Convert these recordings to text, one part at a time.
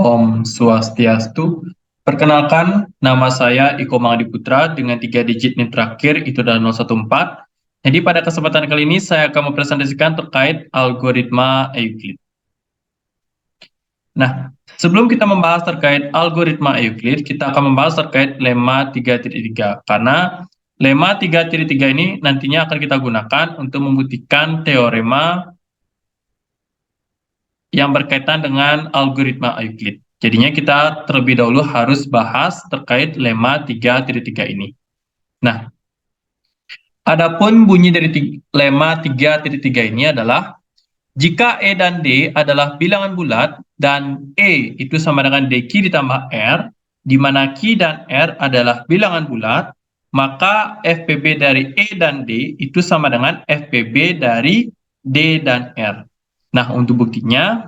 Om Swastiastu. Perkenalkan, nama saya Iko Mangadi Putra dengan 3 digit NIM terakhir itu adalah 014. Jadi pada kesempatan kali ini saya akan mempresentasikan terkait algoritma Euclid. Nah, sebelum kita membahas terkait algoritma Euclid, kita akan membahas terkait lemma 3.3. Karena lemma 3.3 ini nantinya akan kita gunakan untuk membuktikan teorema yang berkaitan dengan algoritma Euclid. Jadinya kita terlebih dahulu harus bahas terkait lemma 3.3 ini. Nah, adapun bunyi dari lemma 3.3 ini adalah jika E dan D adalah bilangan bulat dan E itu sama dengan DQ ditambah R, di mana Q dan R adalah bilangan bulat, maka FPB dari E dan D itu sama dengan FPB dari D dan R. Nah, untuk buktinya,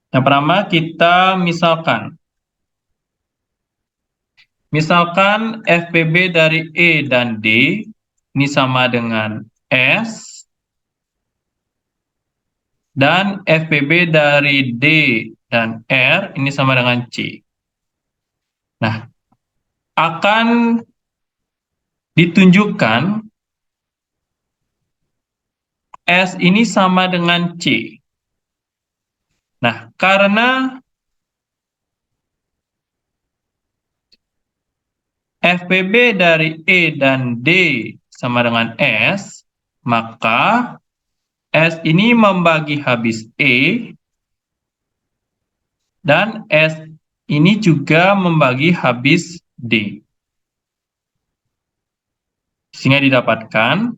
yang pertama kita misalkan FPB dari E dan D ini sama dengan S, dan FPB dari D dan R ini sama dengan C. Nah, akan ditunjukkan S ini sama dengan C. Nah, karena FPB dari E dan D sama dengan S, maka S ini membagi habis E, dan S ini juga membagi habis D. Sehingga didapatkan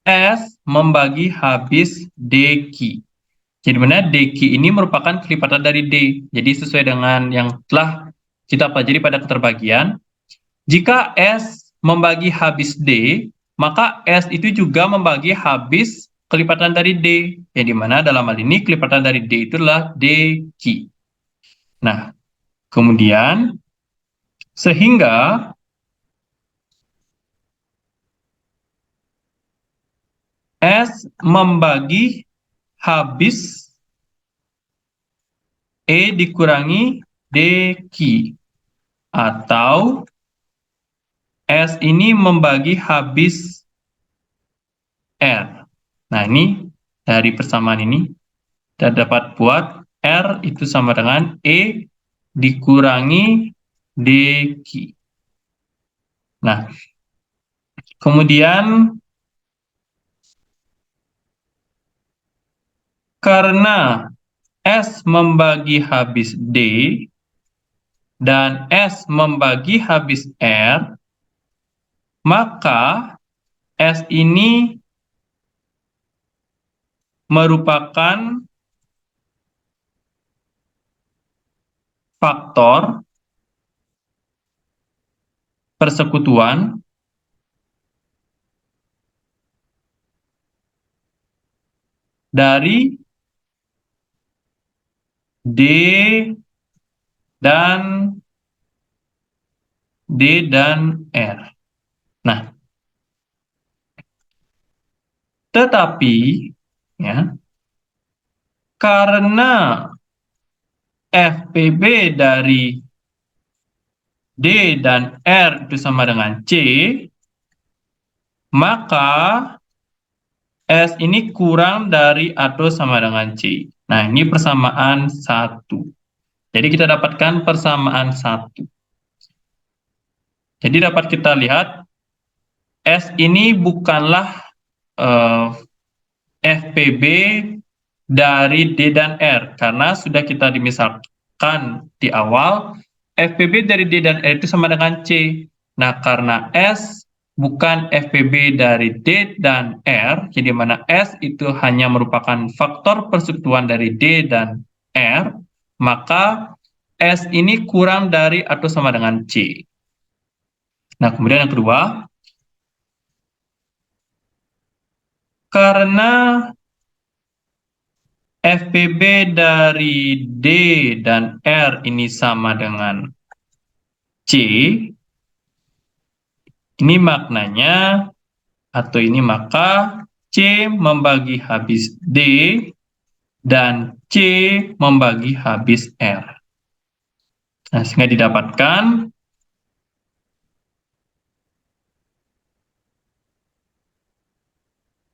S membagi habis DQ. Jadi mana DQ ini merupakan kelipatan dari D. Jadi sesuai dengan yang telah kita pelajari pada keterbagian, jika S membagi habis D, maka S itu juga membagi habis kelipatan dari D. Yang dimana dalam hal ini kelipatan dari D itu adalah DQ. Nah, kemudian sehingga S membagi habis E dikurangi DQ, atau S ini membagi habis R. Nah, ini dari persamaan ini kita dapat buat R itu sama dengan E dikurangi DQ. Nah, kemudian karena S membagi habis D dan S membagi habis R, maka S ini merupakan faktor persekutuan dari D dan R. Nah, tetapi ya, karena FPB dari D dan R itu sama dengan C, maka S ini kurang dari atau sama dengan C. Nah, ini persamaan 1. Jadi kita dapatkan persamaan 1. Jadi dapat kita lihat S ini bukanlah FPB dari D dan R, karena sudah kita dimisalkan di awal FPB dari D dan R itu sama dengan C. Nah, karena S bukan FPB dari D dan R, jadi mana S itu hanya merupakan faktor persekutuan dari D dan R, maka S ini kurang dari atau sama dengan C. Nah, kemudian yang kedua, karena FPB dari D dan R ini sama dengan C, ini maknanya, atau ini maka C membagi habis D, dan C membagi habis R. Nah, sehingga didapatkan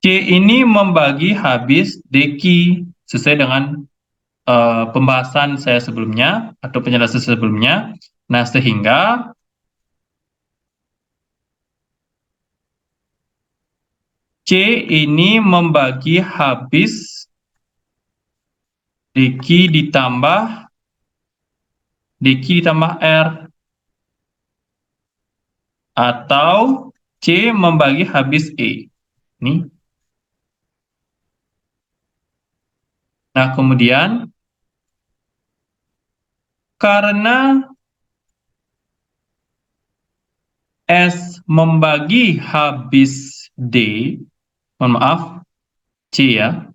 C ini membagi habis DQ sesuai dengan pembahasan saya sebelumnya atau penjelasan sebelumnya. Nah, sehingga C ini membagi habis DQ ditambah DQ ditambah R, atau C membagi habis E. Ini. Nah, kemudian karena S membagi habis D, mohon maaf, C ya.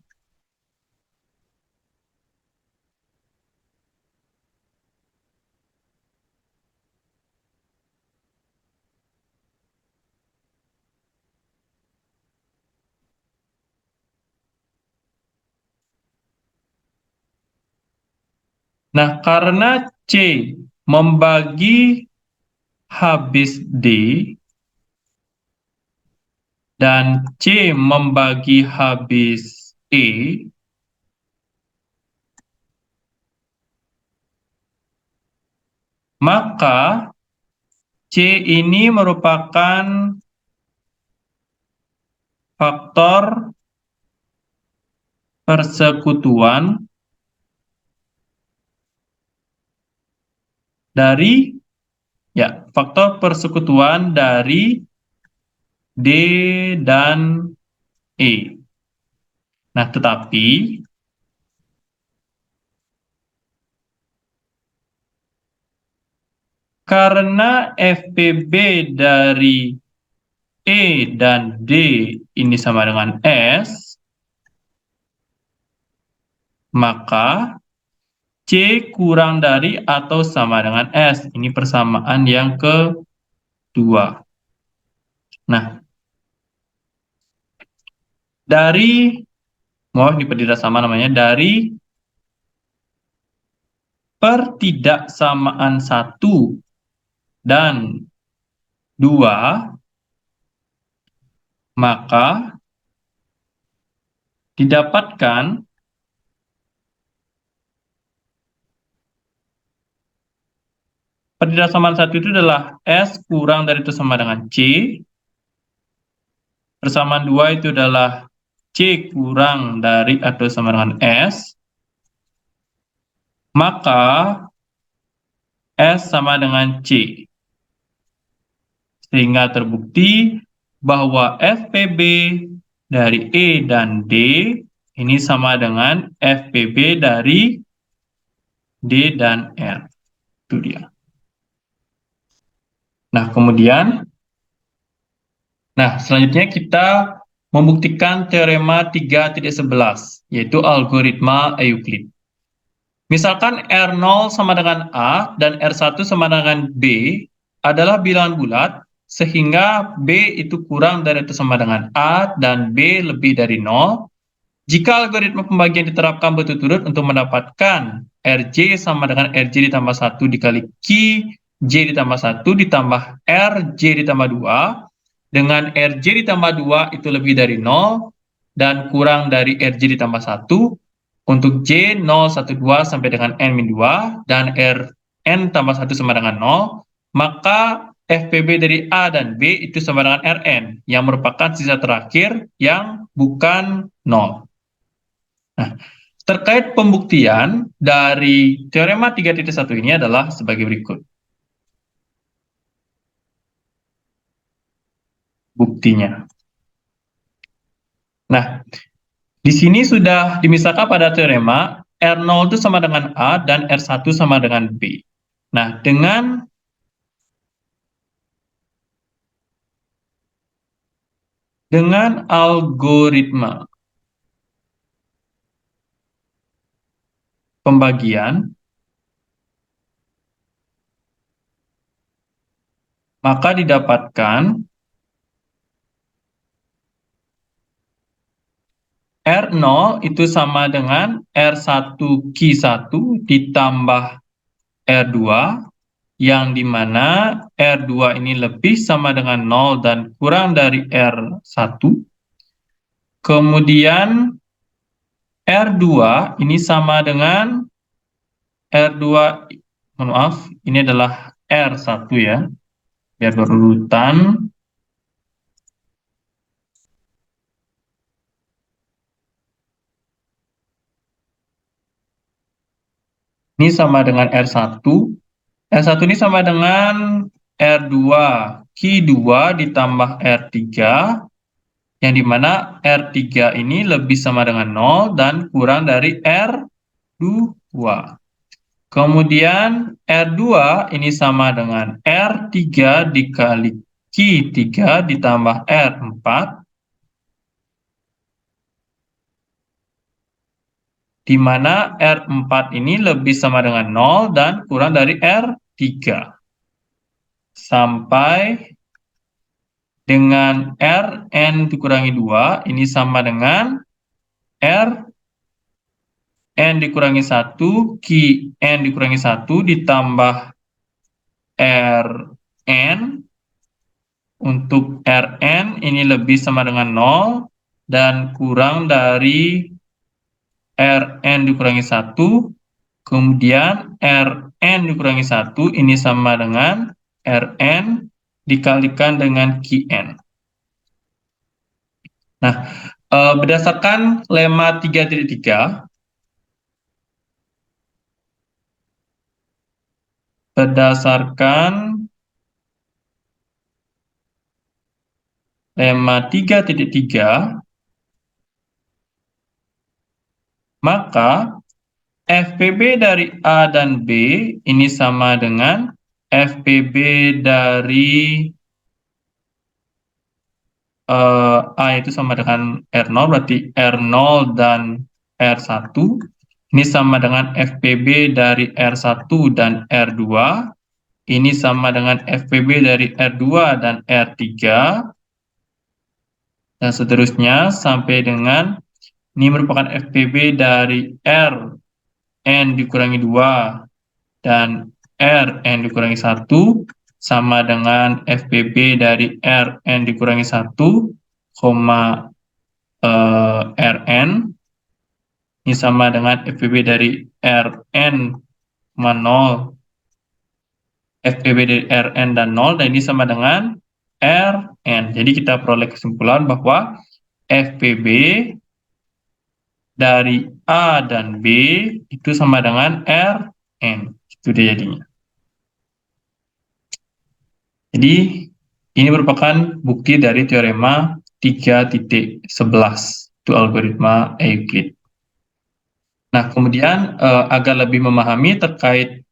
Nah, karena C membagi habis D dan C membagi habis E, maka C ini merupakan faktor persekutuan dari faktor persekutuan dari D dan E. Nah, tetapi karena FPB dari E dan D ini sama dengan S, maka C kurang dari atau sama dengan S. Ini persamaan yang kedua. Nah, ini tidak sama namanya, dari pertidaksamaan 1 dan 2, maka didapatkan pertidaksamaan 1 itu adalah S kurang dari atau sama dengan C, persamaan 2 itu adalah C kurang dari atau sama dengan S, maka S sama dengan C. Sehingga terbukti bahwa FPB dari E dan D ini sama dengan FPB dari D dan R. Itu dia. Nah, selanjutnya kita membuktikan teorema 3.11, yaitu algoritma Euclid. Misalkan R0 sama dengan A dan R1 sama dengan B adalah bilangan bulat, sehingga B itu kurang dari atau sama dengan A dan B lebih dari 0. Jika algoritma pembagian diterapkan berturut-turut untuk mendapatkan RJ sama dengan RJ ditambah 1 dikali QJ ditambah 1 ditambah RJ ditambah 2, dengan RJ ditambah 2 itu lebih dari 0 dan kurang dari RJ ditambah 1, untuk J 0, 1, 2 sampai dengan N-2 dan Rn tambah 1 sama dengan 0, maka FPB dari A dan B itu sama dengan Rn, yang merupakan sisa terakhir yang bukan 0. Nah, terkait pembuktian dari teorema 3.1 ini adalah sebagai berikut. Buktinya. Nah, di sini sudah dimisalkan pada teorema R0 itu sama dengan A dan R1 sama dengan B. Nah, dengan algoritma pembagian, maka didapatkan R0 itu sama dengan R1Q1 ditambah R2, yang dimana R2 ini lebih sama dengan 0 dan kurang dari R1. Kemudian R2 ini sama dengan R2, mohon maaf, ini adalah R1 ya, biar berurutan. Ini sama dengan R1. R1 ini sama dengan R2 Q2 ditambah R3, yang dimana R3 ini lebih sama dengan 0 dan kurang dari R2. Kemudian R2 ini sama dengan R3 dikali Q3 ditambah R4, di mana R4 ini lebih sama dengan 0 dan kurang dari R3. Sampai dengan Rn dikurangi 2, ini sama dengan Rn dikurangi 1, Qn dikurangi 1, ditambah Rn. Untuk Rn ini lebih sama dengan 0 dan kurang dari Rn dikurangi 1. Kemudian Rn dikurangi 1 ini sama dengan Rn dikalikan dengan Qn. Nah, berdasarkan lemma 3.3, berdasarkan lemma 3.3, maka FPB dari A dan B ini sama dengan FPB dari A itu sama dengan R0, berarti R0 dan R1. Ini sama dengan FPB dari R1 dan R2. Ini sama dengan FPB dari R2 dan R3. Dan seterusnya sampai dengan ini merupakan FPB dari Rn dikurangi 2 dan Rn dikurangi 1 sama dengan FPB dari Rn dikurangi 1, Rn. Ini sama dengan FPB dari Rn, 0, FPB dari Rn dan 0, dan ini sama dengan Rn. Jadi kita peroleh kesimpulan bahwa FPB dari A dan B itu sama dengan Rn. Itu dia jadinya. Jadi ini merupakan bukti dari teorema 3.11, itu algoritma Euclid. Nah, kemudian agar lebih memahami terkait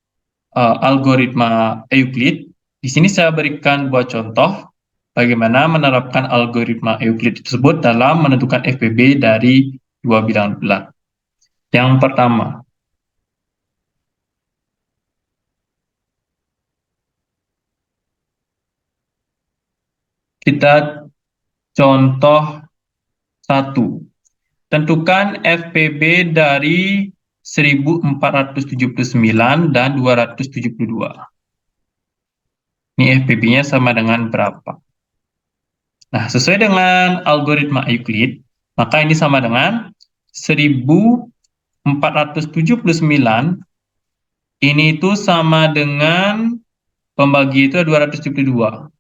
algoritma Euclid, di sini saya berikan buah contoh bagaimana menerapkan algoritma Euclid tersebut dalam menentukan FPB dari dua bilangan bulat. Yang pertama, kita contoh 1. Tentukan FPB dari 1479 dan 272. Ini FPB-nya sama dengan berapa? Nah, sesuai dengan algoritma Euclid, maka ini sama dengan 1479, ini itu sama dengan pembagi itu 272.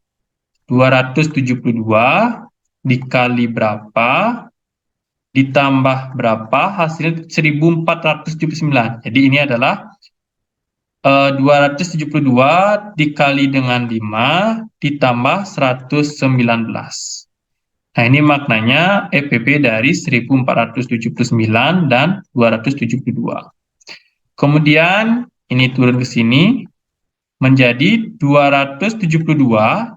272 dikali berapa, ditambah berapa, hasilnya 1479. Jadi ini adalah 272 dikali dengan 5 ditambah 119. Nah, ini maknanya FPB dari 1479 dan 272. Kemudian ini turun ke sini menjadi 272,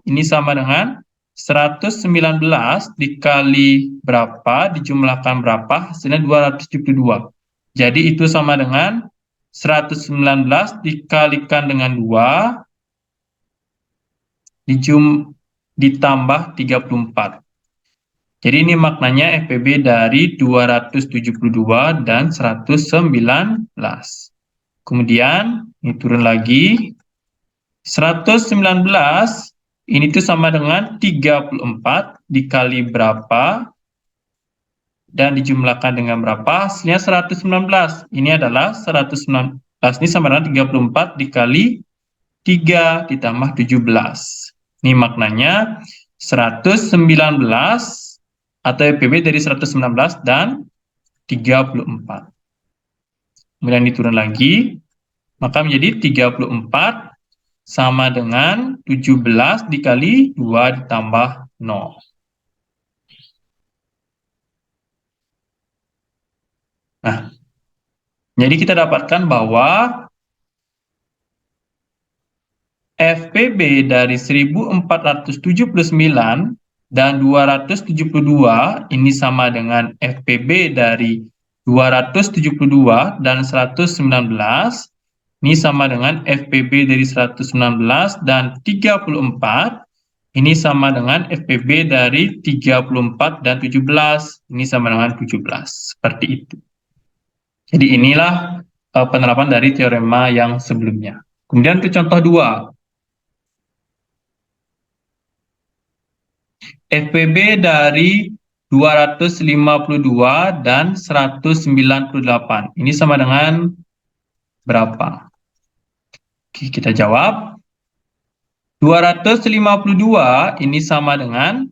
ini sama dengan 119 dikali berapa, dijumlahkan berapa, hasilnya 272. Jadi itu sama dengan 119 dikalikan dengan 2, ditambah 34. Jadi ini maknanya FPB dari 272 dan 119. Kemudian ini turun lagi. 119 ini tuh sama dengan 34 dikali berapa dan dijumlahkan dengan berapa? Hasilnya 119. Ini adalah 119 ini sama dengan 34 dikali 3 ditambah 17. Ini maknanya 119 atau FPB dari 119 dan 34. Kemudian diturun lagi, maka menjadi 34 sama dengan 17 dikali 2 ditambah 0. Nah, jadi kita dapatkan bahwa FPB dari 1479 dan 272 ini sama dengan FPB dari 272 dan 119 ini sama dengan FPB dari 119 dan 34 ini sama dengan FPB dari 34 dan 17 ini sama dengan 17. Seperti itu. Jadi inilah penerapan dari teorema yang sebelumnya. Kemudian untuk contoh 2. FPB dari 252 dan 198. Ini sama dengan berapa? Oke, kita jawab. 252 ini sama dengan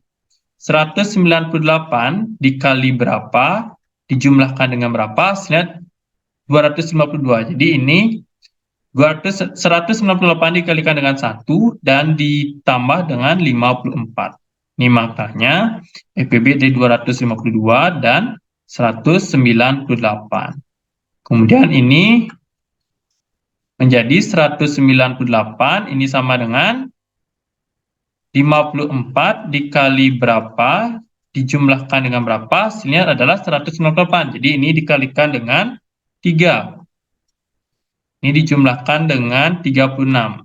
198 dikali berapa, dijumlahkan dengan berapa, hasilnya 252. Jadi ini 198 dikalikan dengan 1 dan ditambah dengan 54. Ini maknanya FPB dari 252 dan 198. Kemudian ini menjadi 198, ini sama dengan 54 dikali berapa, dijumlahkan dengan berapa, hasilnya adalah 198. Jadi ini dikalikan dengan 3. Ini dijumlahkan dengan 36.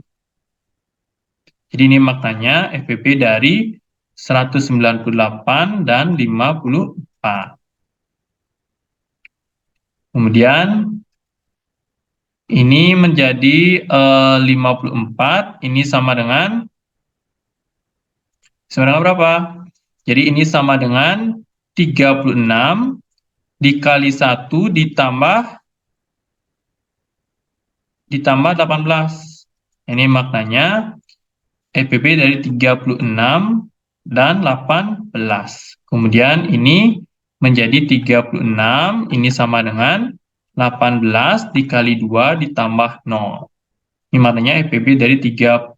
Jadi ini maknanya FPB dari 198 dan 54. Kemudian ini menjadi 54, ini sama dengan berapa? Jadi ini sama dengan 36 dikali 1 ditambah 18. Ini maknanya FPB dari 36 dan 18. Kemudian ini menjadi 36, ini sama dengan 18 dikali 2 ditambah 0. Ini maknanya FPB dari 3.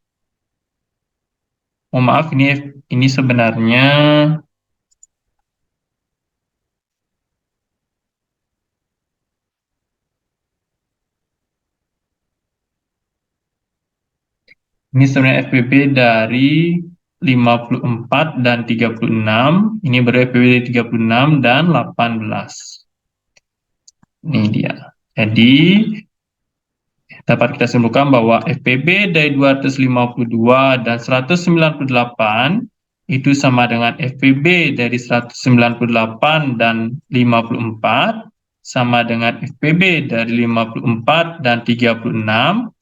Oh, maaf, ini sebenarnya FPB dari 54 dan 36. Ini baru FPB dari 36 dan 18. Ini dia. Jadi dapat kita simpulkan bahwa FPB dari 252 dan 198 itu sama dengan FPB dari 198 dan 54 sama dengan FPB dari 54 dan 36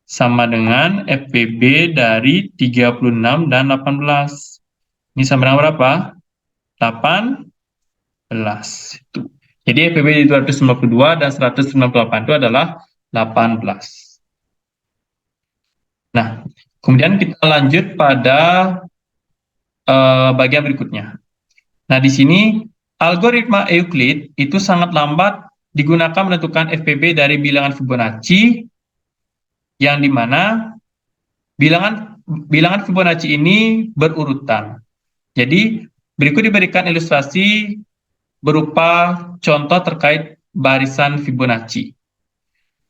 sama dengan FPB dari 36 dan 18. Ini sama dengan berapa? 18. Itu. Jadi FPB dari 252 dan 198 itu adalah 18. Nah, kemudian kita lanjut pada bagian berikutnya. Nah, di sini algoritma Euclid itu sangat lambat digunakan menentukan FPB dari bilangan Fibonacci, yang dimana bilangan Fibonacci ini berurutan. Jadi, berikut diberikan ilustrasi berupa contoh terkait barisan Fibonacci.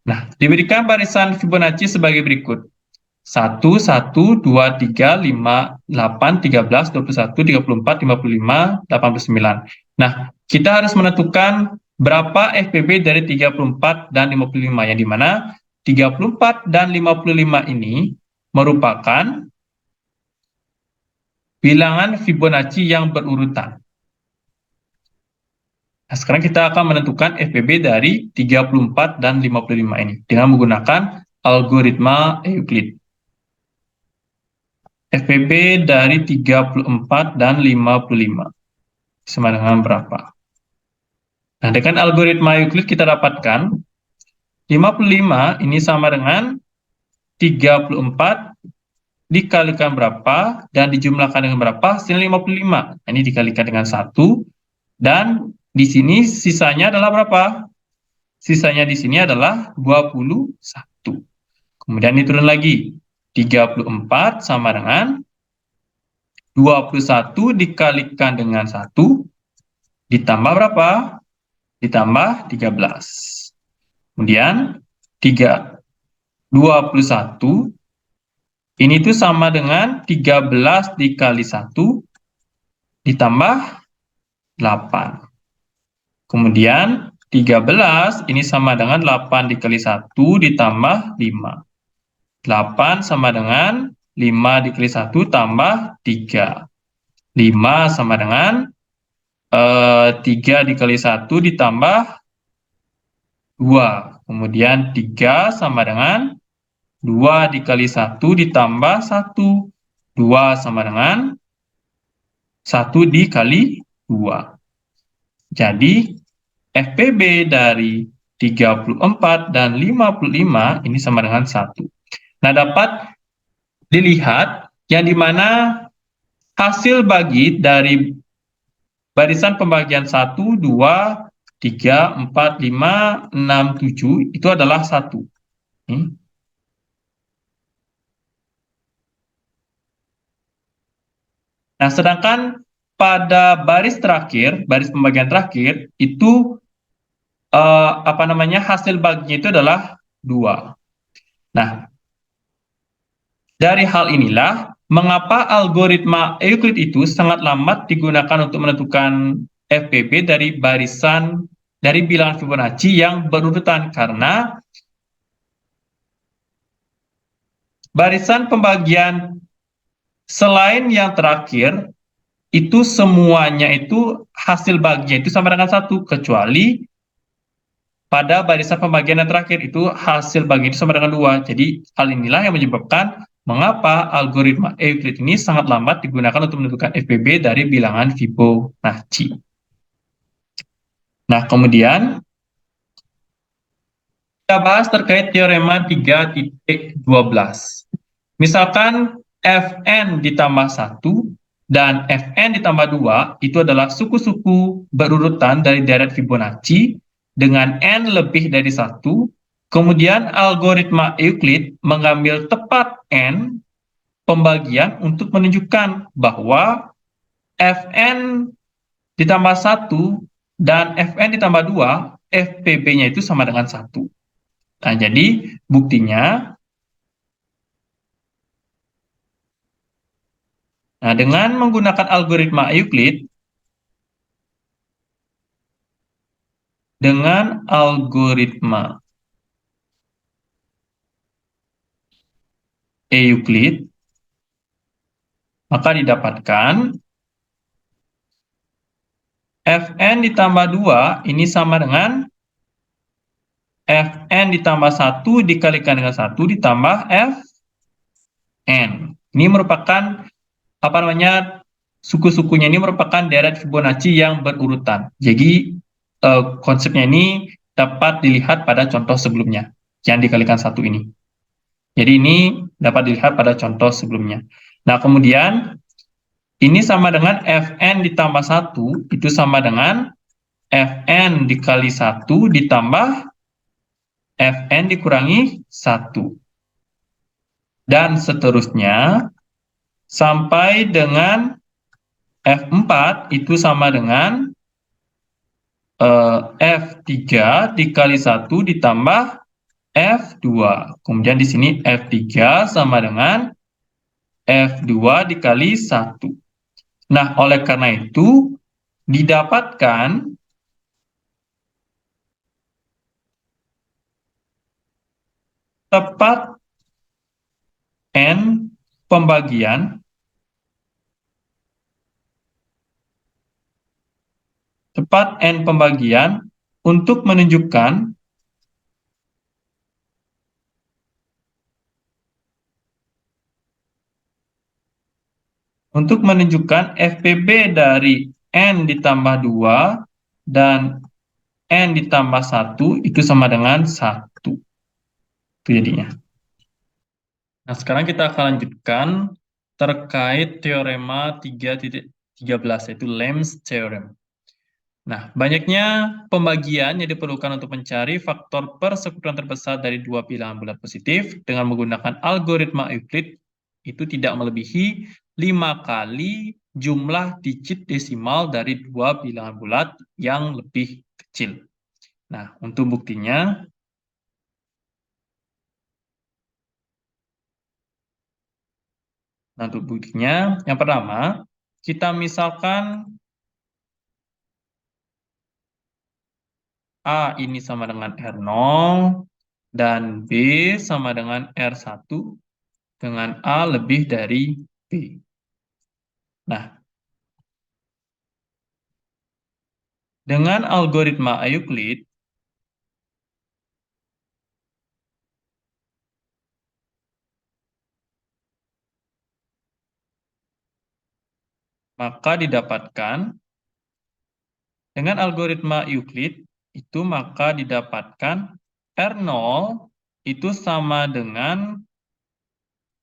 Nah, diberikan barisan Fibonacci sebagai berikut. 1, 1, 2, 3, 5, 8, 13, 21, 34, 55, 89. Nah, kita harus menentukan berapa FPB dari 34 dan 55, yang dimana 34 dan 55 ini merupakan bilangan Fibonacci yang berurutan. Nah, sekarang kita akan menentukan FPB dari 34 dan 55 ini dengan menggunakan algoritma Euclid. FPB dari 34 dan 55 sama dengan berapa? Nah, dengan algoritma Euclid kita dapatkan 55 ini sama dengan 34 dikalikan berapa dan dijumlahkan dengan berapa? Hasilnya 55. Nah, ini dikalikan dengan 1 dan di sini sisanya adalah berapa? Sisanya di sini adalah 21. Kemudian diturun lagi. 34 sama dengan 21 dikalikan dengan 1 ditambah berapa? Ditambah 13. Kemudian 21 ini tuh sama dengan 13 dikali 1 ditambah 8. Kemudian 13 ini sama dengan 8 dikali 1 ditambah 5. 8 sama dengan 5 dikali 1 tambah 3. 5 sama dengan 3 dikali 1 ditambah 2. Kemudian 3 sama dengan 2 dikali 1 ditambah 1. 2 sama dengan 1 dikali 2. Jadi, FPB dari 34 dan 55 ini sama dengan 1. Nah, dapat dilihat yang dimana hasil bagi dari barisan pembagian 1, 2, 3, 4, 5, 6, 7 itu adalah 1. Nah, sedangkan pada baris terakhir, baris pembagian terakhir, itu hasil baginya itu adalah 2. Nah, dari hal inilah, mengapa algoritma Euclid itu sangat lambat digunakan untuk menentukan FPB dari bilangan Fibonacci yang berurutan, karena barisan pembagian selain yang terakhir, itu semuanya itu hasil baginya itu sama dengan 1, kecuali pada barisan pembagian yang terakhir itu hasil bagi itu sama dengan 2. Jadi hal inilah yang menyebabkan mengapa algoritma Euclid ini sangat lambat digunakan untuk menentukan FPB dari bilangan Fibonacci. Nah, kemudian kita bahas terkait teorema 3.12. Misalkan Fn ditambah 1 dan Fn ditambah 2 itu adalah suku-suku berurutan dari deret Fibonacci dengan n lebih dari 1, kemudian algoritma Euclid mengambil tepat n pembagian untuk menunjukkan bahwa Fn ditambah 1 dan Fn ditambah 2, FPB-nya itu sama dengan 1. Nah, jadi buktinya, nah, dengan menggunakan algoritma Euclid, maka didapatkan Fn ditambah 2 ini sama dengan Fn ditambah 1 dikalikan dengan 1 ditambah Fn. Ini merupakan suku-sukunya ini merupakan deret Fibonacci yang berurutan. Jadi konsepnya ini dapat dilihat pada contoh sebelumnya yang dikalikan 1 ini. Jadi ini dapat dilihat pada contoh sebelumnya. Nah, kemudian ini sama dengan Fn ditambah 1 itu sama dengan Fn dikali 1 ditambah Fn dikurangi 1. Dan seterusnya sampai dengan F4 itu sama dengan F3 dikali 1 ditambah F2. Kemudian di sini F3 sama dengan F2 dikali 1. Nah, oleh karena itu didapatkan tepat N pembagian 4N pembagian untuk menunjukkan FPB dari N ditambah 2 dan N ditambah 1 itu sama dengan 1. Itu jadinya. Nah, sekarang kita akan lanjutkan terkait teorema 3.13, yaitu Lem's Theorem. Nah, banyaknya pembagian yang diperlukan untuk mencari faktor persekutuan terbesar dari dua bilangan bulat positif dengan menggunakan algoritma Euclid itu tidak melebihi 5 kali jumlah digit desimal dari dua bilangan bulat yang lebih kecil. Nah, untuk buktinya, yang pertama, kita misalkan A ini sama dengan R0 dan B sama dengan R1 dengan A lebih dari B. Nah, dengan algoritma Euclid, maka didapatkan R0 itu sama dengan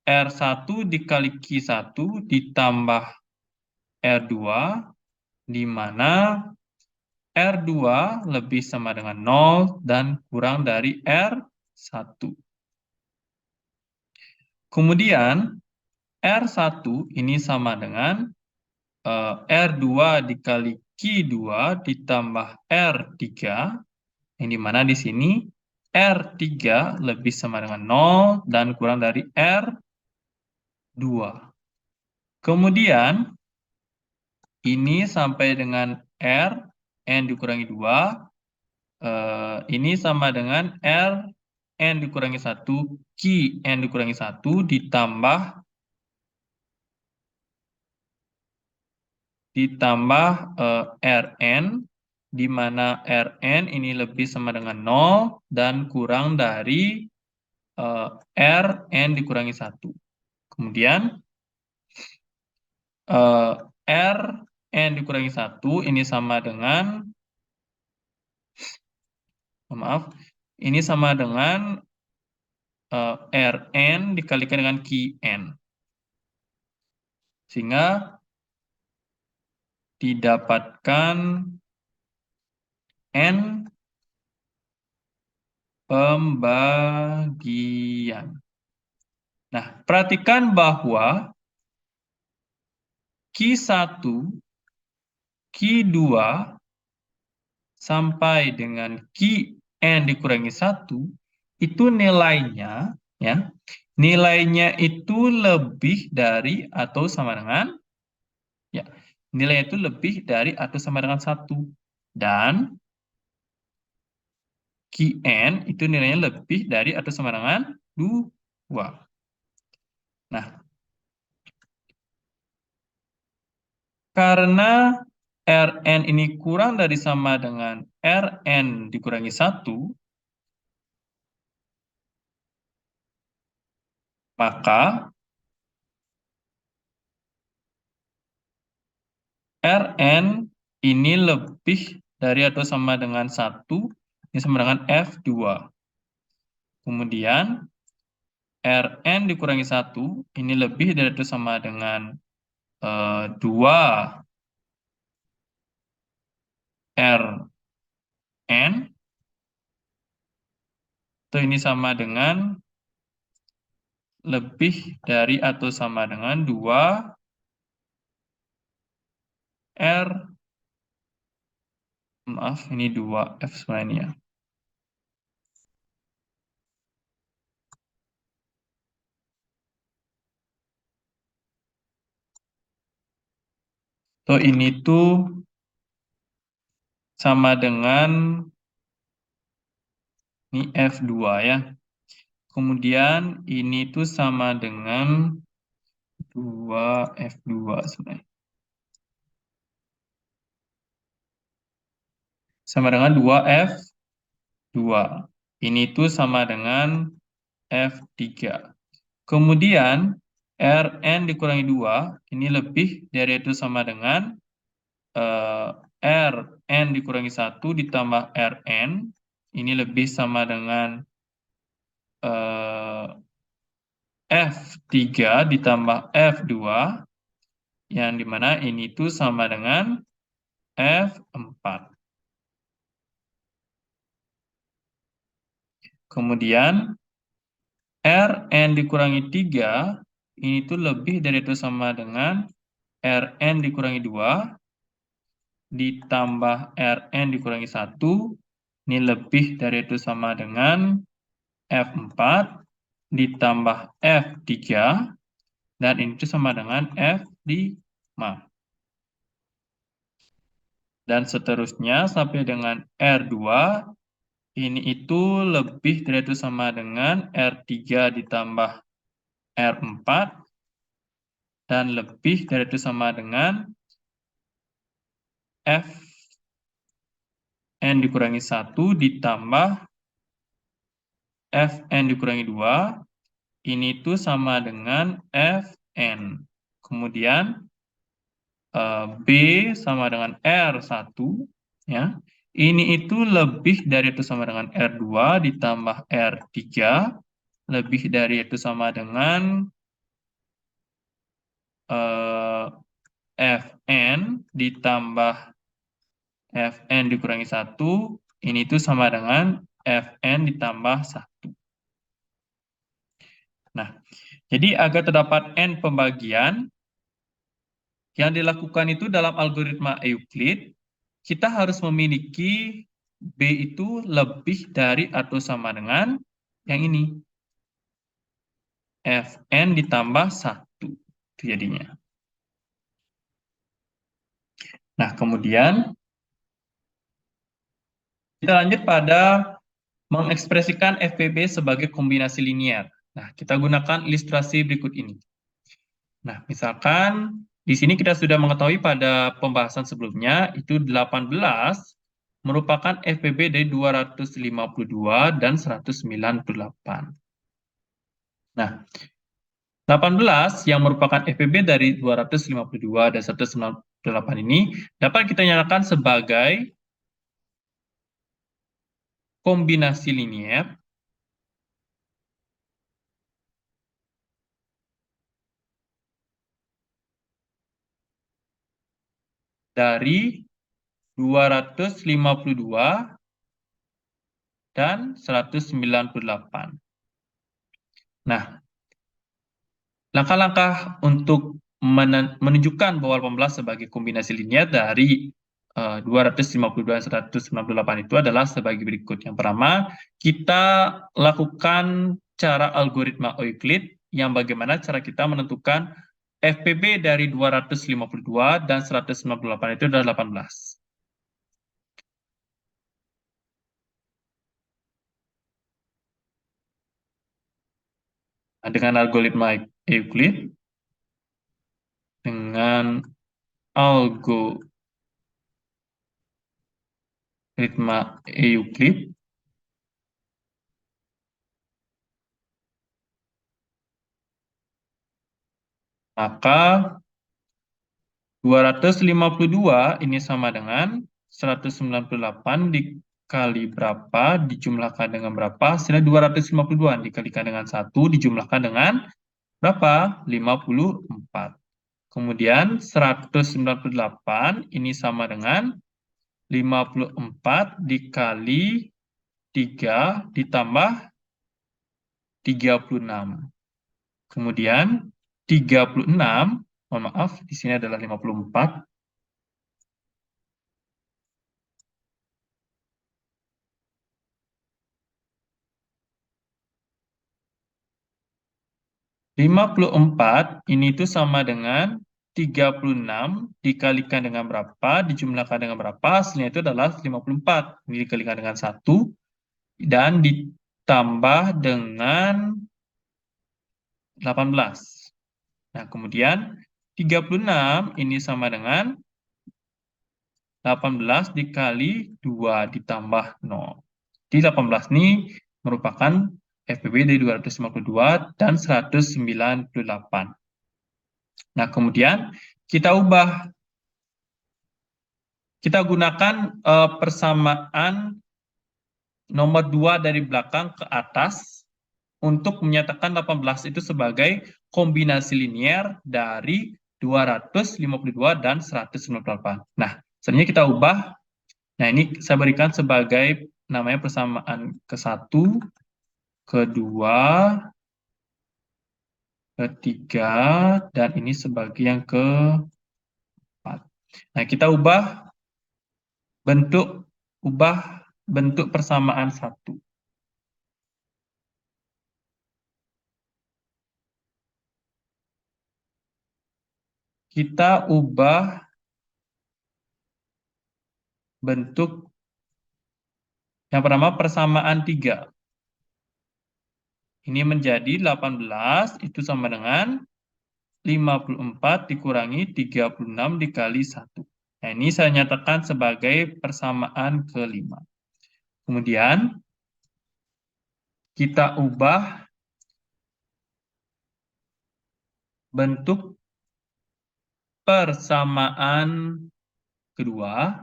R1 dikali Q1 ditambah R2, di mana R2 lebih sama dengan 0 dan kurang dari R1. Kemudian, R1 ini sama dengan R2 dikali Q2 ditambah R3, yang dimana di sini R3 lebih sama dengan 0 dan kurang dari R2. Kemudian, ini sampai dengan R, N dikurangi 2, ini sama dengan R, N dikurangi 1, Q, N dikurangi 1, ditambah Rn, di mana Rn ini lebih sama dengan 0 dan kurang dari Rn dikurangi 1. Kemudian Rn dikurangi 1 ini sama dengan, ini sama dengan Rn dikalikan dengan Qn. Sehingga didapatkan N pembagian. Nah, perhatikan bahwa Q1, Q2, sampai dengan Qn dikurangi 1, itu nilainya, ya, nilainya itu lebih dari atau sama dengan, ya, nilainya itu lebih dari atau sama dengan 1. Dan Qn itu nilainya lebih dari atau sama dengan 2. Nah, karena Rn ini kurang dari sama dengan Rn dikurangi 1, maka Rn ini lebih dari atau sama dengan 1, ini sama dengan F2. Kemudian Rn dikurangi 1, ini lebih dari atau sama dengan 2 Rn, itu ini sama dengan lebih dari atau sama dengan 2 R, maaf, ini 2 F sebenarnya. So, ini tuh sama dengan ini F2 ya. Kemudian ini tuh sama dengan 2 F2 sebenarnya. sama dengan 2F2. Ini tuh sama dengan F3. Kemudian Rn dikurangi 2, ini lebih dari itu sama dengan Rn dikurangi 1 ditambah Rn, ini lebih sama dengan F3 ditambah F2, yang dimana ini tuh sama dengan F4. Kemudian Rn dikurangi 3, ini tuh lebih dari itu sama dengan Rn dikurangi 2, ditambah Rn dikurangi 1, ini lebih dari itu sama dengan F4, ditambah F3, dan ini tuh sama dengan F5. Dan seterusnya sampai dengan R2, ini itu lebih dari itu sama dengan R3 ditambah R4, dan lebih dari itu sama dengan Fn dikurangi 1 ditambah Fn dikurangi 2, ini tuh sama dengan Fn. Kemudian B sama dengan R1, ya. Ini itu lebih dari itu sama dengan R2 ditambah R3, lebih dari itu sama dengan Fn ditambah Fn dikurangi 1, ini itu sama dengan Fn ditambah 1. Nah, jadi agar terdapat N pembagian, yang dilakukan itu dalam algoritma Euclid, kita harus memiliki B itu lebih dari atau sama dengan yang ini. Fn ditambah 1. Itu jadinya. Nah, kemudian kita lanjut pada mengekspresikan FPB sebagai kombinasi linear. Nah, kita gunakan ilustrasi berikut ini. Nah, misalkan di sini kita sudah mengetahui pada pembahasan sebelumnya, itu 18 merupakan FPB dari 252 dan 198. Nah, 18 yang merupakan FPB dari 252 dan 198 ini dapat kita nyatakan sebagai kombinasi linear dari 252 dan 198. Nah, langkah-langkah untuk menunjukkan bahwa 18 sebagai kombinasi linear dari 252 dan 198 itu adalah sebagai berikut. Yang pertama, kita lakukan cara algoritma Euclid, yang bagaimana cara kita menentukan FPB dari 252 dan 198 itu adalah 18. Nah, dengan algoritma Euclid, dengan algoritma Euclid, maka 252 ini sama dengan 198 dikali berapa, dijumlahkan dengan berapa, hasilnya 252 dikalikan dengan 1, dijumlahkan dengan berapa? 54. Kemudian 198 ini sama dengan 54 dikali 3 ditambah 36. Kemudian 36, mohon maaf, di sini adalah 54. 54 ini tuh sama dengan 36 dikalikan dengan berapa, dijumlahkan dengan berapa, hasilnya itu adalah 54. Ini dikalikan dengan 1, dan ditambah dengan 18. Nah, kemudian 36 ini sama dengan 18 dikali 2 ditambah 0. Di 18 ini merupakan FPB dari 252 dan 198. Nah, kemudian kita ubah. Kita gunakan persamaan nomor 2 dari belakang ke atas untuk menyatakan 18 itu sebagai kombinasi linear dari 252 dan 198. Nah, selanjutnya kita ubah. Nah, ini saya berikan sebagai namanya persamaan ke-1, kedua, ketiga, dan ini sebagai yang keempat. Nah, kita ubah bentuk persamaan 1. Kita ubah bentuk yang pertama persamaan 3. Ini menjadi 18 itu sama dengan 54 dikurangi 36 dikali 1. Nah, ini saya nyatakan sebagai persamaan kelima. Kemudian kita ubah bentuk persamaan kedua,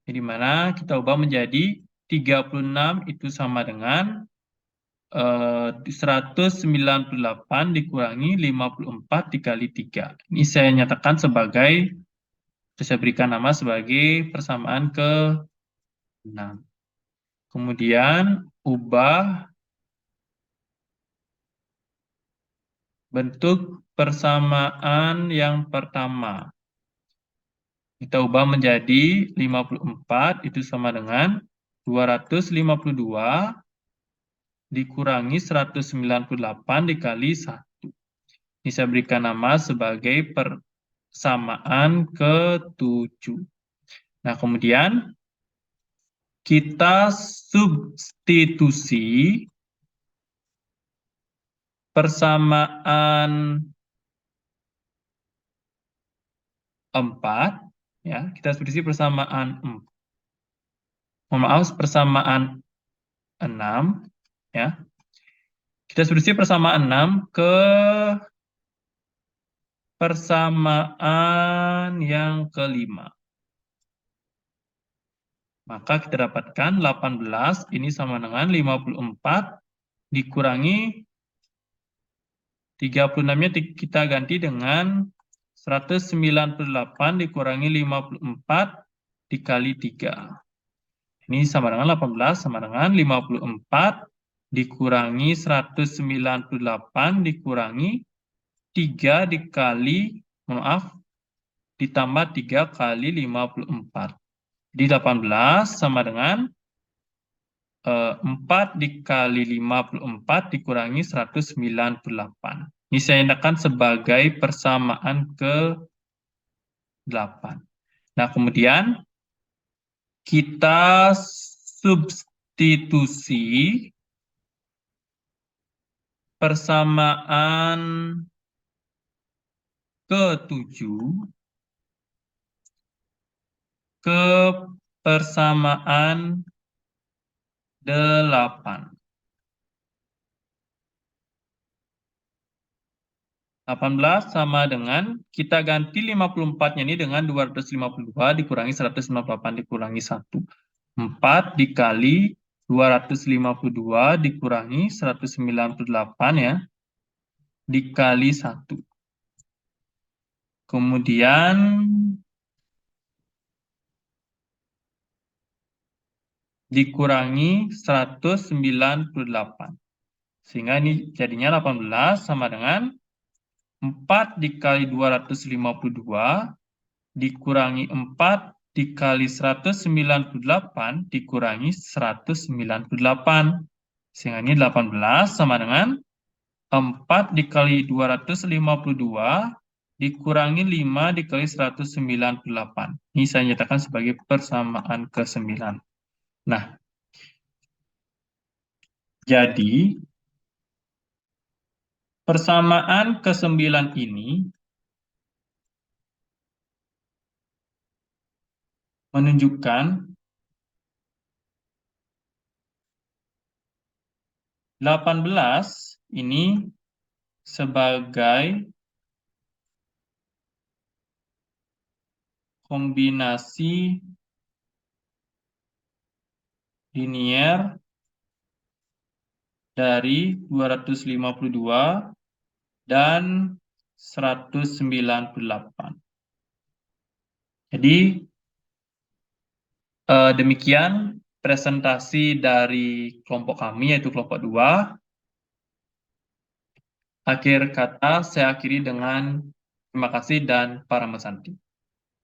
di mana kita ubah menjadi 36 itu sama dengan 198 dikurangi 54 dikali 3. Ini saya nyatakan sebagai, saya berikan nama sebagai persamaan ke-6. Kemudian ubah bentuk persamaan yang pertama. Kita ubah menjadi 54 itu sama dengan 252 dikurangi 198 dikali 1. Ini saya berikan nama sebagai persamaan ke-7. Nah, kemudian kita substitusi persamaan 4, ya, kita substitusi persamaan persamaan 6, ya. Kita substitusi persamaan 6 ke persamaan yang kelima. Maka kita dapatkan 18 ini sama dengan 54 dikurangi 36-nya kita ganti dengan 198 dikurangi 54 dikali 3. Ini sama dengan 18 sama dengan 54 dikurangi 198 dikurangi 3 ditambah 3 kali 54. Di 18 sama dengan 4 dikali 54 dikurangi 198. Ini saya nyatakan sebagai persamaan ke-8. Nah, kemudian kita substitusi persamaan ke-7 ke persamaan 8. 18 sama dengan, kita ganti 54-nya ini dengan 252 dikurangi 198 dikurangi 1. 4 dikali 252 dikurangi 198 ya, dikali 1. Kemudian dikurangi 198. Sehingga ini jadinya 18 sama dengan 4 dikali 252 dikurangi 4 dikali 198 dikurangi 198. Sehingga ini 18 sama dengan 4 dikali 252 dikurangi 5 dikali 198. Ini saya nyatakan sebagai persamaan ke-9. Nah, jadi persamaan ke-9 ini menunjukkan 18 ini sebagai kombinasi linier dari 252 dan 198. Jadi demikian presentasi dari kelompok kami, yaitu kelompok 2. Akhir kata saya akhiri dengan terima kasih dan Paramasanti.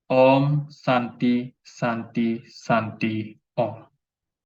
Om Santi Santi Santi Om.